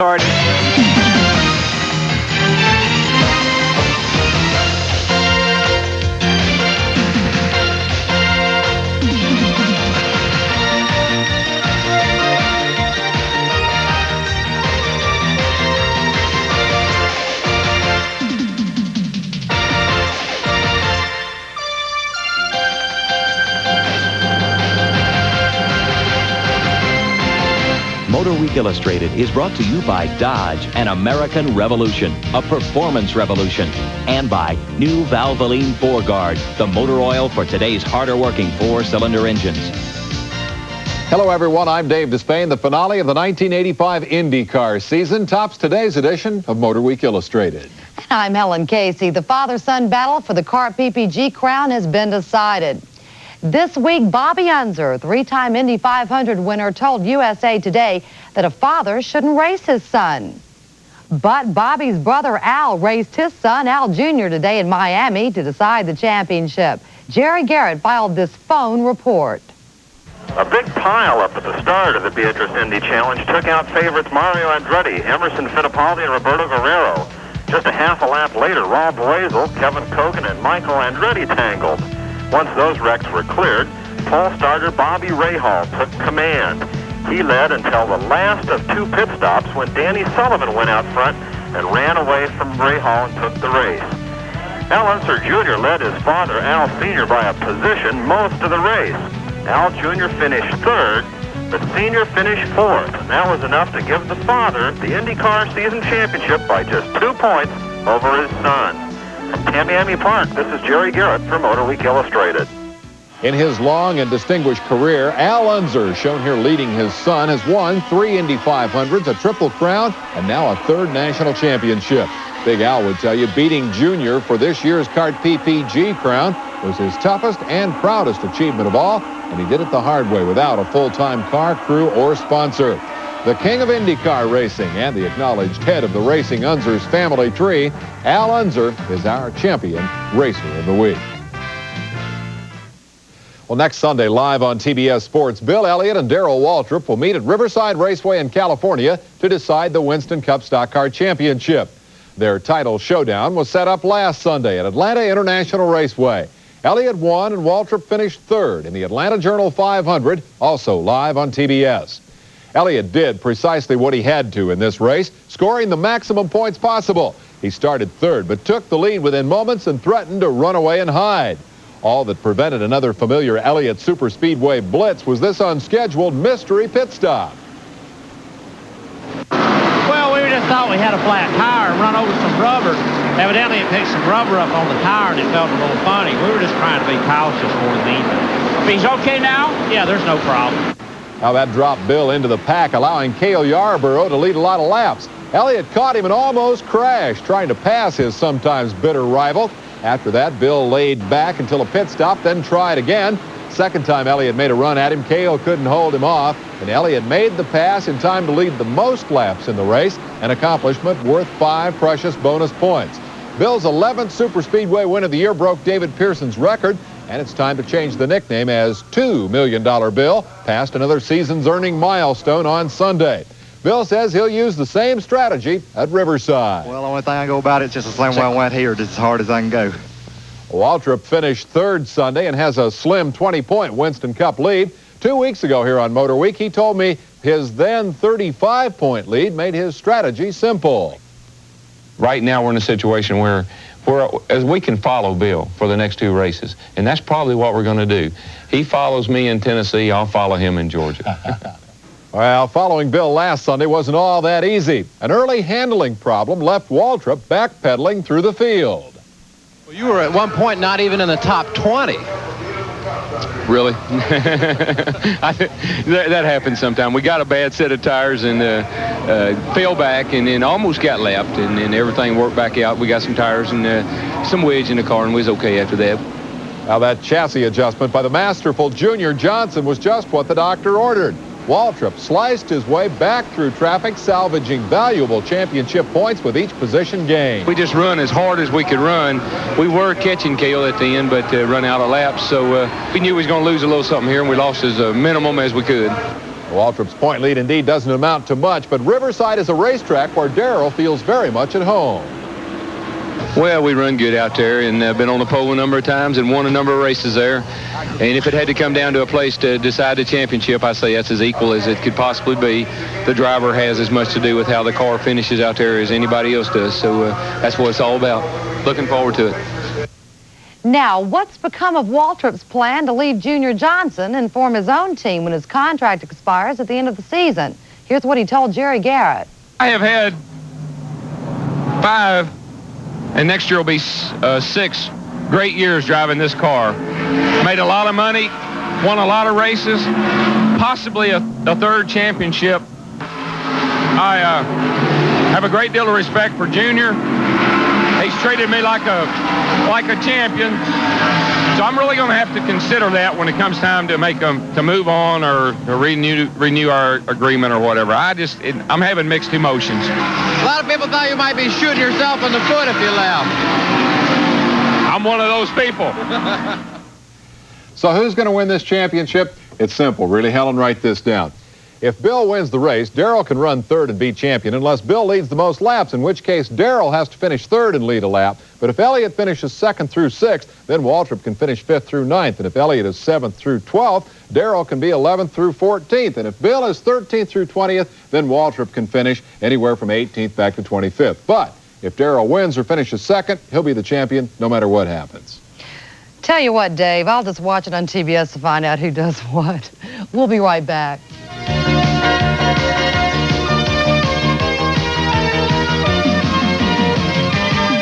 Started. Motorweek Illustrated is brought to you by Dodge, an American revolution, a performance revolution, and by new Valvoline 4Guard, the motor oil for today's harder-working four-cylinder engines. Hello, everyone. I'm Dave Despain. The finale of the 1985 IndyCar season tops today's edition of Motorweek Illustrated. I'm Helen Casey. The father-son battle for the CART PPG crown has been decided. This week, Bobby Unser, three-time Indy 500 winner, told USA Today that a father shouldn't race his son. But Bobby's brother Al raced his son, Al Jr., today in Miami to decide the championship. Jerry Garrett filed this phone report. A big pile-up at the start of the Beatrice Indy Challenge took out favorites Mario Andretti, Emerson Fittipaldi, and Roberto Guerrero. Just a half a lap later, Rob Blazel, Kevin Kogan, and Michael Andretti tangled. Once those wrecks were cleared, pole starter Bobby Rahal took command. He led until the last of two pit stops when Danny Sullivan went out front and ran away from Rahal and took the race. Al Unser Jr. led his father, Al Sr., by a position most of the race. Al Jr. finished third, but Sr. finished fourth, and that was enough to give the father the IndyCar season championship by just 2 points over his son. From Tamiami Park, this is Jerry Garrett for Motorweek Illustrated. In his long and distinguished career, Al Unser, shown here leading his son, has won 3 Indy 500s, a Triple Crown, and now a third national championship. Big Al would tell you beating Junior for this year's CART PPG crown was his toughest and proudest achievement of all, and he did it the hard way without a full-time car, crew, or sponsor. The king of IndyCar racing and the acknowledged head of the Racing Unser's family tree, Al Unser is our champion racer of the week. Well, next Sunday, live on TBS Sports, Bill Elliott and Darrell Waltrip will meet at Riverside Raceway in California to decide the Winston Cup Stock Car Championship. Their title showdown was set up last Sunday at Atlanta International Raceway. Elliott won and Waltrip finished third in the Atlanta Journal 500, also live on TBS. Elliott did precisely what he had to in this race, scoring the maximum points possible. He started third, but took the lead within moments and threatened to run away and hide. All that prevented another familiar Elliott Superspeedway blitz was this unscheduled mystery pit stop. Well, we just thought we had a flat tire and run over some rubber. Evidently, it picked some rubber up on the tire and it felt a little funny. We were just trying to be cautious more than anything. If he's okay now, yeah, there's no problem. Now that dropped Bill into the pack, allowing Cale Yarborough to lead a lot of laps. Elliott caught him and almost crashed, trying to pass his sometimes bitter rival. After that, Bill laid back until a pit stop, then tried again. Second time Elliott made a run at him, Cale couldn't hold him off, and Elliott made the pass in time to lead the most laps in the race, an accomplishment worth 5 precious bonus points. Bill's 11th Superspeedway win of the year broke David Pearson's record, and it's time to change the nickname as $2 Million Bill, past another season's earning milestone on Sunday. Bill says he'll use the same strategy at Riverside. Well, the only thing I go about it is just the same way I went here, just as hard as I can go. Waltrip finished third Sunday and has a slim 20-point Winston Cup lead. 2 weeks ago here on Motor Week, he told me his then 35-point lead made his strategy simple. Right now we're in a situation where as we can follow Bill for the next 2 races, and that's probably what we're going to do. He follows me in Tennessee, I'll follow him in Georgia. Well, following Bill last Sunday wasn't all that easy. An early handling problem left Waltrip backpedaling through the field. Well, you were at one point not even in the top 20. Really? That happens sometimes. We got a bad set of tires and fell back and then almost got lapped, and then everything worked back out. We got some tires and some wedge in the car, and we was okay after that. Now that chassis adjustment by the masterful Junior Johnson was just what the doctor ordered. Waltrip sliced his way back through traffic, salvaging valuable championship points with each position gained. We just run as hard as we could run. We were catching Cale at the end, but run out of laps, so we knew we was going to lose a little something here, and we lost as minimum as we could. Waltrip's point lead indeed doesn't amount to much, but Riverside is a racetrack where Darrell feels very much at home. Well, we run good out there, and been on the pole a number of times and won a number of races there. And if it had to come down to a place to decide the championship, I say that's as equal as it could possibly be. The driver has as much to do with how the car finishes out there as anybody else does. So that's what it's all about. Looking forward to it. Now, what's become of Waltrip's plan to leave Junior Johnson and form his own team when his contract expires at the end of the season? Here's what he told Jerry Garrett. I have had 5, and next year will be 6 great years driving this car. Made a lot of money, won a lot of races, possibly a 3rd championship. I have a great deal of respect for Junior. He's treated me like a champion. So I'm really going to have to consider that when it comes time to to move on or renew our agreement or whatever. I'm having mixed emotions. A lot of people thought you might be shooting yourself in the foot if you left. I'm one of those people. So who's going to win this championship? It's simple, really. Helen, write this down. If Bill wins the race, Darrell can run 3rd and be champion unless Bill leads the most laps, in which case Darrell has to finish 3rd and lead a lap. But if Elliott finishes 2nd through 6th, then Waltrip can finish 5th through 9th. And if Elliott is 7th through 12th, Darrell can be 11th through 14th. And if Bill is 13th through 20th, then Waltrip can finish anywhere from 18th back to 25th. But if Darrell wins or finishes 2nd, he'll be the champion no matter what happens. Tell you what, Dave, I'll just watch it on TBS to find out who does what. We'll be right back.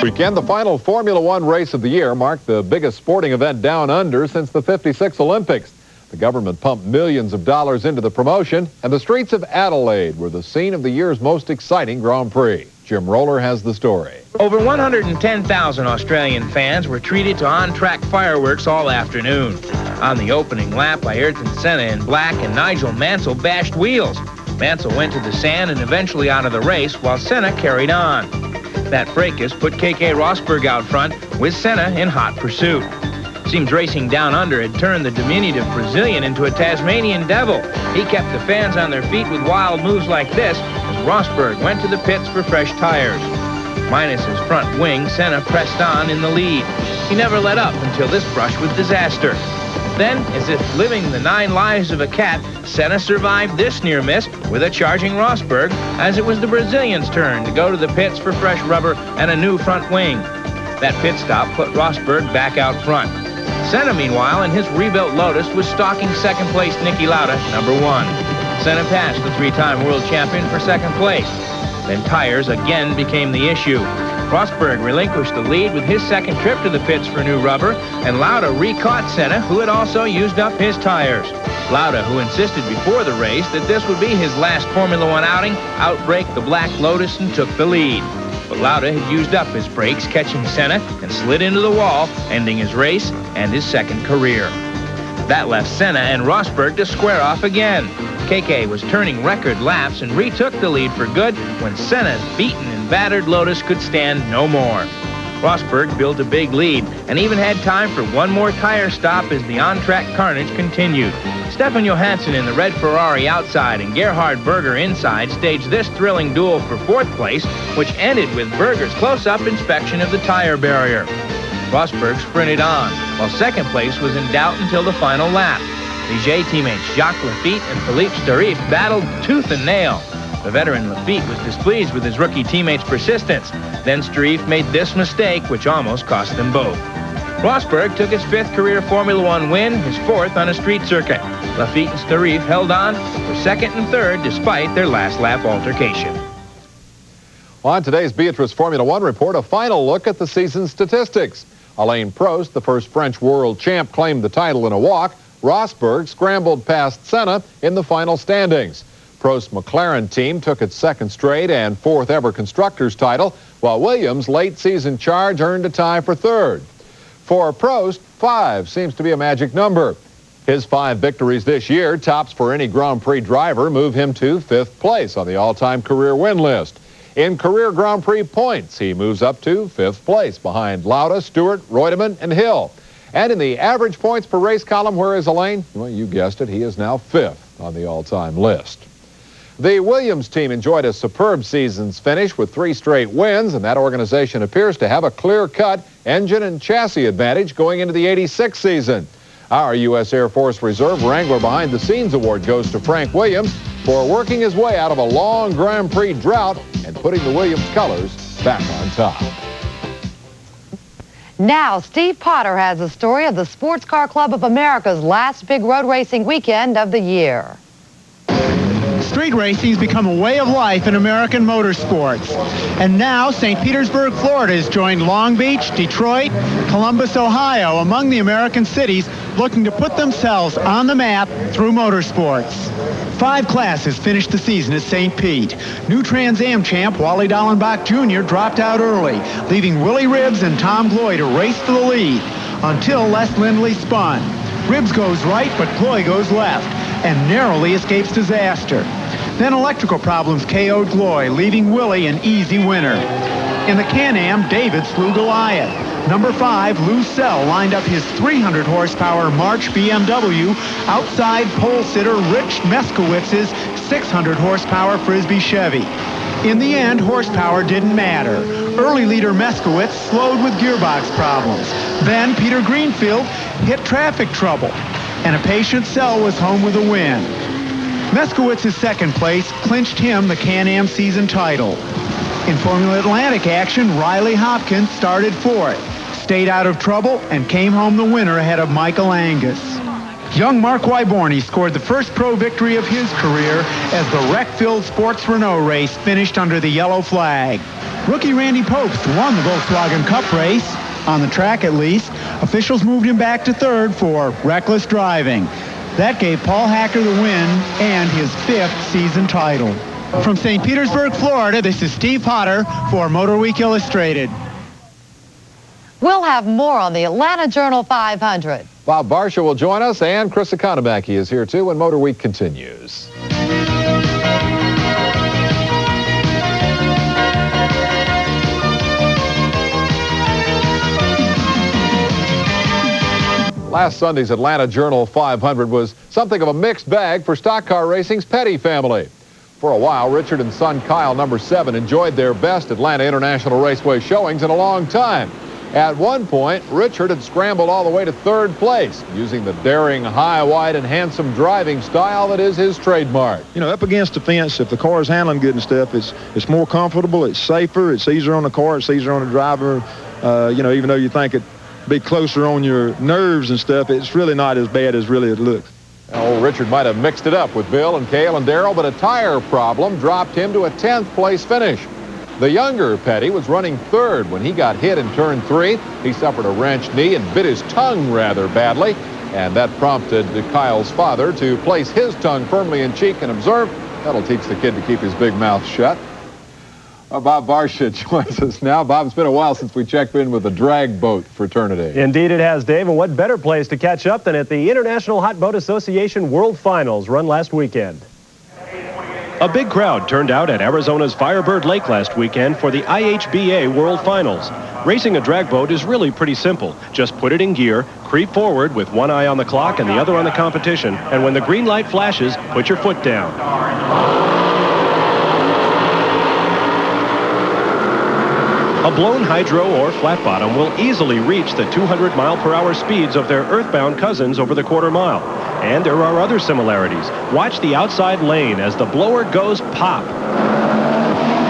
Weekend, the final Formula One race of the year marked the biggest sporting event down under since the '56 Olympics. The government pumped millions of dollars into the promotion, and the streets of Adelaide were the scene of the year's most exciting Grand Prix. Jim Roller has the story. Over 110,000 Australian fans were treated to on-track fireworks all afternoon. On the opening lap, Ayrton Senna in black and Nigel Mansell bashed wheels. Mansell went to the sand and eventually out of the race, while Senna carried on. That fracas put K.K. Rosberg out front, with Senna in hot pursuit. Seems racing down under had turned the diminutive Brazilian into a Tasmanian devil. He kept the fans on their feet with wild moves like this as Rosberg went to the pits for fresh tires. Minus his front wing, Senna pressed on in the lead. He never let up until this brush with disaster. Then, as if living the 9 lives of a cat, Senna survived this near miss with a charging Rosberg, as it was the Brazilian's turn to go to the pits for fresh rubber and a new front wing. That pit stop put Rosberg back out front. Senna, meanwhile, in his rebuilt Lotus, was stalking second-place Niki Lauda, number 1. Senna passed the 3-time world champion for second place. Then tires again became the issue. Rosberg relinquished the lead with his second trip to the pits for new rubber, and Lauda re-caught Senna, who had also used up his tires. Lauda, who insisted before the race that this would be his last Formula One outing, outbraked the Black Lotus and took the lead. But Lauda had used up his brakes, catching Senna, and slid into the wall, ending his race and his second career. That left Senna and Rosberg to square off again. KK was turning record laps and retook the lead for good when Senna's beaten and battered Lotus could stand no more. Rosberg built a big lead and even had time for one more tire stop as the on-track carnage continued. Stefan Johansson in the red Ferrari outside and Gerhard Berger inside staged this thrilling duel for 4th place, which ended with Berger's close-up inspection of the tire barrier. Rosberg sprinted on, while second place was in doubt until the final lap. Ligier teammates Jacques Lafitte and Philippe Starif battled tooth and nail. The veteran Lafitte was displeased with his rookie teammate's persistence. Then Starif made this mistake, which almost cost them both. Rosberg took his 5th career Formula One win, his 4th on a street circuit. Lafitte and Starif held on for 2nd and 3rd despite their last lap altercation. On today's Beatrice Formula One report, a final look at the season's statistics. Alain Prost, the first French world champ, claimed the title in a walk. Rosberg scrambled past Senna in the final standings. Prost's McLaren team took its 2nd straight and 4th ever constructors title, while Williams' late season charge earned a tie for 3rd. For Prost, 5 seems to be a magic number. His 5 victories this year, tops for any Grand Prix driver, move him to 5th place on the all-time career win list. In career Grand Prix points, he moves up to 5th place behind Lauda, Stewart, Reutemann, and Hill. And in the average points per race column, where is Alain? Well, you guessed it, he is now 5th. on the all-time list. The Williams team enjoyed a superb season's finish with 3 straight wins, and that organization appears to have a clear-cut engine and chassis advantage going into the '86 season. Our U.S. Air Force Reserve Wrangler Behind the Scenes Award goes to Frank Williams for working his way out of a long Grand Prix drought and putting the Williams colors back on top. Now, Steve Potter has a story of the Sports Car Club of America's last big road racing weekend of the year. Street racing has become a way of life in American motorsports. And now St. Petersburg, Florida has joined Long Beach, Detroit, Columbus, Ohio among the American cities looking to put themselves on the map through motorsports. 5 classes finished the season at St. Pete. New Trans Am champ Wally Dallenbach Jr. dropped out early, leaving Willie Ribbs and Tom Gloy to race to the lead until Les Lindley spun. Ribbs goes right, but Gloy goes left and narrowly escapes disaster. Then electrical problems KO'd Gloy, leaving Willie an easy winner. In the Can-Am, David slew Goliath. Number 5, Lou Sell, lined up his 300 horsepower March BMW outside pole sitter Rich Meskowitz's 600 horsepower Frisbee Chevy. In the end, horsepower didn't matter. Early leader Meskowitz slowed with gearbox problems. Then Peter Greenfield hit traffic trouble, and a patient Sell was home with a win. Meskowitz's second place clinched him the Can-Am season title. In Formula Atlantic action, Riley Hopkins started 4th, stayed out of trouble, and came home the winner ahead of Michael Angus. Young Mark Wyborny scored the first pro victory of his career as the wreck-filled Sports Renault race finished under the yellow flag. Rookie Randy Popes won the Volkswagen Cup race, on the track at least. Officials moved him back to 3rd for reckless driving. That gave Paul Hacker the win and his 5th season title. From St. Petersburg, Florida, this is Steve Potter for Motorweek Illustrated. We'll have more on the Atlanta Journal 500. Bob Barsha will join us, and Chris Economaki is here too when Motor Week continues. Last Sunday's Atlanta Journal 500 was something of a mixed bag for stock car racing's Petty family. For a while, Richard and son Kyle, number 7, enjoyed their best Atlanta International Raceway showings in a long time. At one point, Richard had scrambled all the way to 3rd place, using the daring, high, wide, and handsome driving style that is his trademark. You know, up against the fence, if the car is handling good and stuff, it's more comfortable, it's safer, it's easier on the car, it's easier on the driver. You know, even though you think it'd be closer on your nerves and stuff, it's really not as bad as really it looks. Old Richard might have mixed it up with Bill and Cale and Darrell, but a tire problem dropped him to a 10th place finish. The younger Petty was running 3rd when he got hit in turn 3. He suffered a wrenched knee and bit his tongue rather badly, and that prompted Kyle's father to place his tongue firmly in cheek and observe. That'll teach the kid to keep his big mouth shut. Bob Barsha joins us now. Bob, it's been a while since we checked in with the drag boat fraternity. Indeed it has, Dave, and what better place to catch up than at the International Hot Boat Association World Finals run last weekend. A big crowd turned out at Arizona's Firebird Lake last weekend for the IHBA World Finals. Racing a drag boat is really pretty simple. Just put it in gear, creep forward with one eye on the clock and the other on the competition, and when the green light flashes, put your foot down. A blown hydro or flat bottom will easily reach the 200-mile-per-hour speeds of their earthbound cousins over the quarter mile. And there are other similarities. Watch the outside lane as the blower goes pop.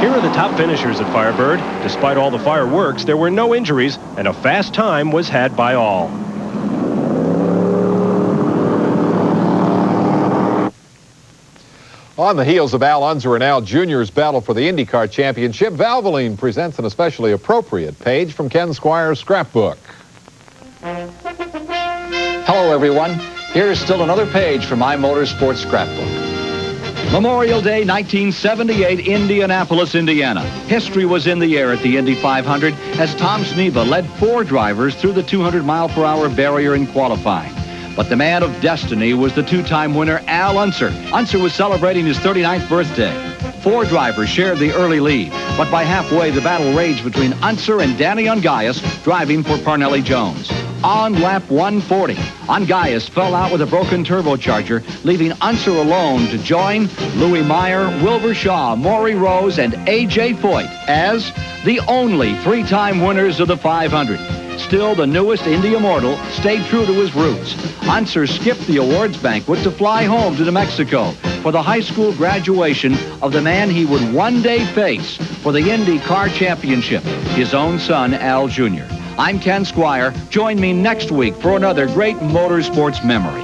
Here are the top finishers at Firebird. Despite all the fireworks, there were no injuries, and a fast time was had by all. On the heels of Al Unser and Al Jr.'s battle for the IndyCar Championship, Valvoline presents an especially appropriate page from Ken Squire's scrapbook. Hello, everyone. Here's still another page from my motorsports scrapbook. Memorial Day, 1978, Indianapolis, Indiana. History was in the air at the Indy 500 as Tom Sneva led 4 drivers through the 200-mile-per-hour barrier in qualifying. But the man of destiny was the 2-time winner, Al Unser. Unser was celebrating his 39th birthday. 4 drivers shared the early lead, but by halfway, the battle raged between Unser and Danny Ungaius, driving for Parnelli Jones. on lap 140. Angaius fell out with a broken turbocharger, leaving Unser alone to join Louis Meyer, Wilbur Shaw, Maury Rose, and A.J. Foyt as the only three-time winners of the 500. Still, the newest Indy immortal stayed true to his roots. Unser skipped the awards banquet to fly home to New Mexico for the high school graduation of the man he would one day face for the Indy Car Championship, his own son, Al Jr. I'm Ken Squire. Join me next week for another great motorsports memory.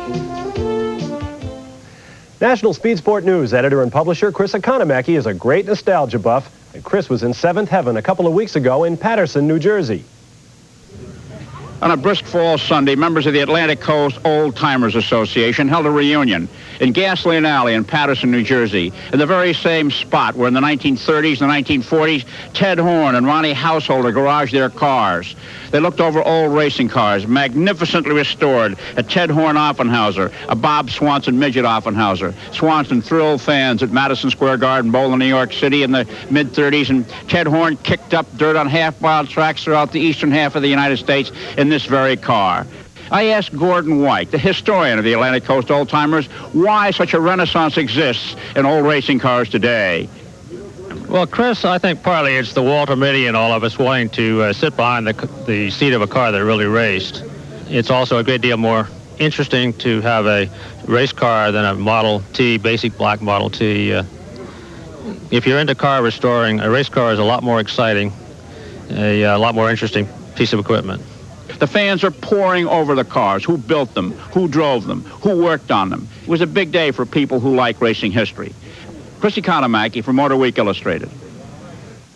National Speed Sport News editor and publisher Chris Economaki is a great nostalgia buff, and Chris was in seventh heaven a couple of weeks ago in Paterson, New Jersey. On a brisk fall Sunday, members of the Atlantic Coast Old Timers Association held a reunion in Gasoline Alley in Paterson, New Jersey, in the very same spot where in the 1930s and the 1940s, Ted Horn and Ronnie Householder garaged their cars. They looked over old racing cars, magnificently restored, a Ted Horn Offenhauser, a Bob Swanson Midget Offenhauser. Swanson thrilled fans at Madison Square Garden Bowl in New York City in the mid-30s, and Ted Horn kicked up dirt on half-mile tracks throughout the eastern half of the United States in this very car. I asked Gordon White, the historian of the Atlantic Coast Old Timers, why such a renaissance exists in old racing cars today. Well, Chris, I think partly it's the Walter Mitty and all of us wanting to sit behind the seat of a car that really raced. It's also a great deal more interesting to have a race car than a Model T, basic black Model T. If you're into car restoring, a race car is a lot more exciting, a lot more interesting piece of equipment. The fans are pouring over the cars. Who built them? Who drove them? Who worked on them? It was a big day for people who like racing history. Chris Economaki for Motorweek Illustrated.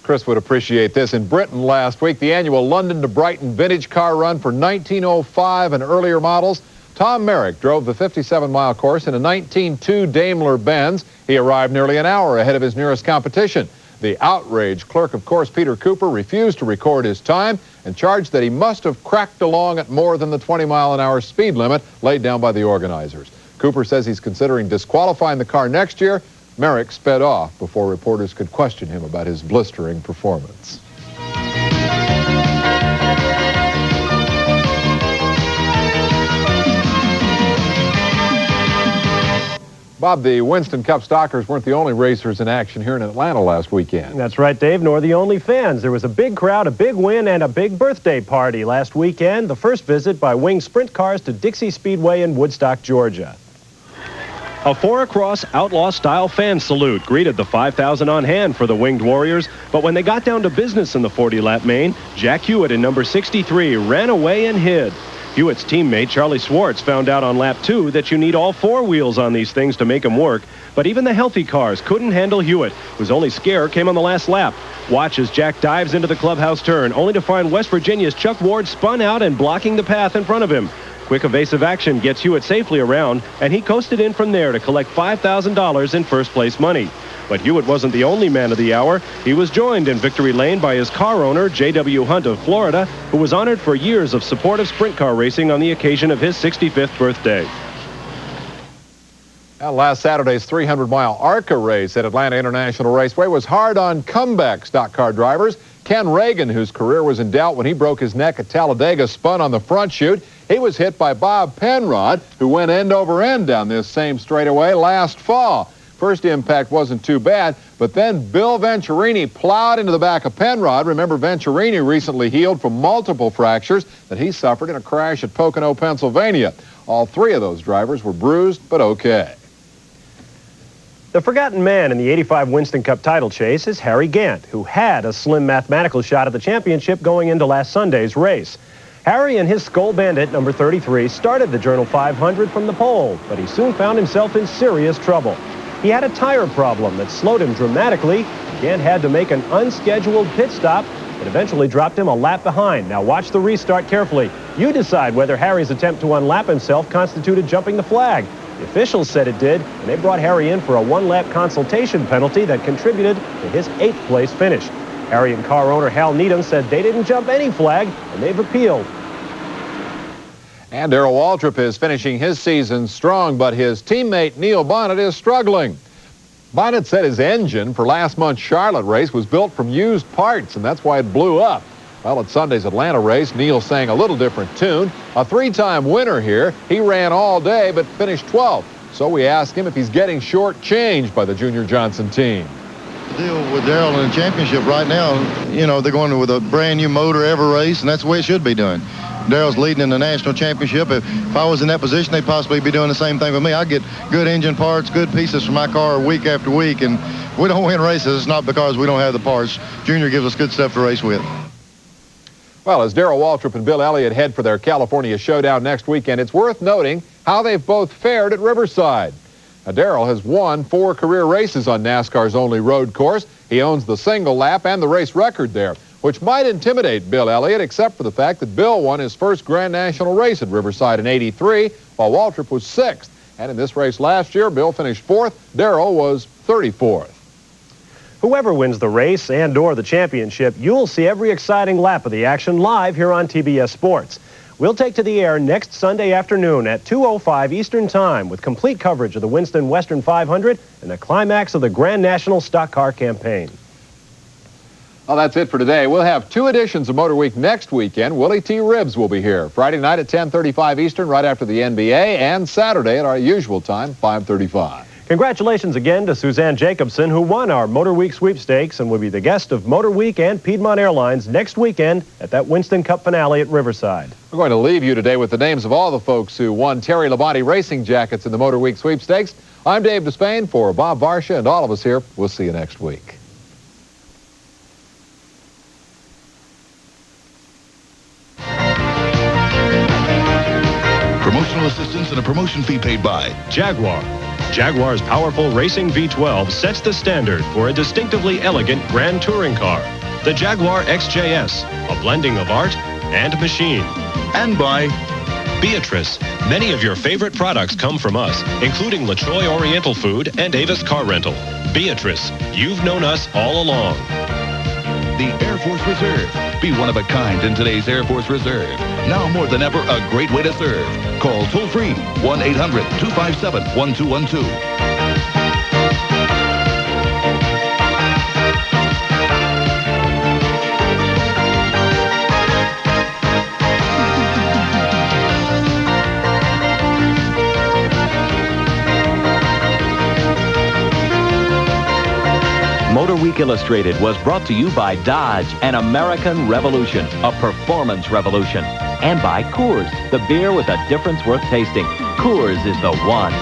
Chris would appreciate this. In Britain last week, the annual London to Brighton vintage car run for 1905 and earlier models. Tom Merrick drove the 57-mile course in a 1902 Daimler Benz. He arrived nearly an hour ahead of his nearest competition. The outraged clerk of course, Peter Cooper, refused to record his time and charged that he must have cracked along at more than the 20-mile-an-hour speed limit laid down by the organizers. Cooper says he's considering disqualifying the car next year. Merrick sped off before reporters could question him about his blistering performance. Bob, the Winston Cup Stockers weren't the only racers in action here in Atlanta last weekend. That's right, Dave, nor the only fans. There was a big crowd, a big win, and a big birthday party last weekend. The first visit by Wing Sprint Cars to Dixie Speedway in Woodstock, Georgia. A four-across outlaw-style fan salute greeted the 5,000 on hand for the Winged Warriors, but when they got down to business in the 40-lap main, Jack Hewitt in number 63 ran away and hid. Hewitt's teammate Charlie Swartz found out on lap 2 that you need all four wheels on these things to make them work, but even the healthy cars couldn't handle Hewitt, whose only scare came on the last lap. Watch as Jack dives into the clubhouse turn, only to find West Virginia's Chuck Ward spun out and blocking the path in front of him. Quick evasive action gets Hewitt safely around, and he coasted in from there to collect $5,000 in first-place money. But Hewitt wasn't the only man of the hour. He was joined in victory lane by his car owner, J.W. Hunt of Florida, who was honored for years of support of sprint car racing on the occasion of his 65th birthday. Now, last Saturday's 300-mile ARCA race at Atlanta International Raceway was hard on comeback stock car drivers. Ken Reagan, whose career was in doubt when he broke his neck at Talladega, spun on the front chute. He was hit by Bob Penrod, who went end over end down this same straightaway last fall. First impact wasn't too bad, but then Bill Venturini plowed into the back of Penrod. Remember, Venturini recently healed from multiple fractures that he suffered in a crash at Pocono, Pennsylvania. All three of those drivers were bruised, but okay. The forgotten man in the 85 Winston Cup title chase is Harry Gant, who had a slim mathematical shot at the championship going into last Sunday's race. Harry and his Skull Bandit, number 33, started the Journal 500 from the pole, but he soon found himself in serious trouble. He had a tire problem that slowed him dramatically. Gant had to make an unscheduled pit stop that eventually dropped him a lap behind. Now watch the restart carefully. You decide whether Harry's attempt to unlap himself constituted jumping the flag. The officials said it did, and they brought Harry in for a one-lap consultation penalty that contributed to his 8th place finish. Harry and car owner Hal Needham said they didn't jump any flag, and they've appealed. And Darrell Waltrip is finishing his season strong, but his teammate Neil Bonnett is struggling. Bonnett said his engine for last month's Charlotte race was built from used parts, and that's why it blew up. Well, at Sunday's Atlanta race, Neil sang a little different tune. A three-time winner here. He ran all day but finished 12th. So we asked him if he's getting shortchanged by the Junior Johnson team. The deal with Darrell in the championship right now, you know, they're going with a brand new motor every race, and that's the way it should be doing. Darrell's leading in the national championship. If I was in that position, they'd possibly be doing the same thing with me. I get good engine parts, good pieces for my car week after week, and if we don't win races, it's not because we don't have the parts. Junior gives us good stuff to race with. Well, as Darrell Waltrip and Bill Elliott head for their California showdown next weekend, it's worth noting how they've both fared at Riverside. Now, Darrell has won 4 career races on NASCAR's only road course. He owns the single lap and the race record there, which might intimidate Bill Elliott, except for the fact that Bill won his first Grand National race at Riverside in '83, while Waltrip was 6th. And in this race last year, Bill finished 4th. Darrell was 34th. Whoever wins the race and/or the championship, you'll see every exciting lap of the action live here on TBS Sports. We'll take to the air next Sunday afternoon at 2:05 Eastern Time with complete coverage of the Winston Western 500 and the climax of the Grand National Stock Car Campaign. Well, that's it for today. We'll have 2 editions of Motor Week next weekend. Willie T. Ribbs will be here Friday night at 10:35 Eastern, right after the NBA, and Saturday at our usual time, 5:35. Congratulations again to Suzanne Jacobson, who won our Motor Week sweepstakes and will be the guest of Motor Week and Piedmont Airlines next weekend at that Winston Cup finale at Riverside. We're going to leave you today with the names of all the folks who won Terry Labonte racing jackets in the Motor Week sweepstakes. I'm Dave Despain for Bob Varsha and all of us here. We'll see you next week. Promotional assistance and a promotion fee paid by Jaguar. Jaguar's powerful racing V12 sets the standard for a distinctively elegant grand touring car. The Jaguar XJS, a blending of art and machine. And by Beatrice. Many of your favorite products come from us, including LaTroy Oriental Food and Avis Car Rental. Beatrice, you've known us all along. The Air Force Reserve. Be one of a kind in today's Air Force Reserve. Now more than ever, a great way to serve. Call toll-free 1-800-257-1212. Motorweek Illustrated was brought to you by Dodge, an American revolution, a performance revolution. And by Coors, the beer with a difference worth tasting. Coors is the one.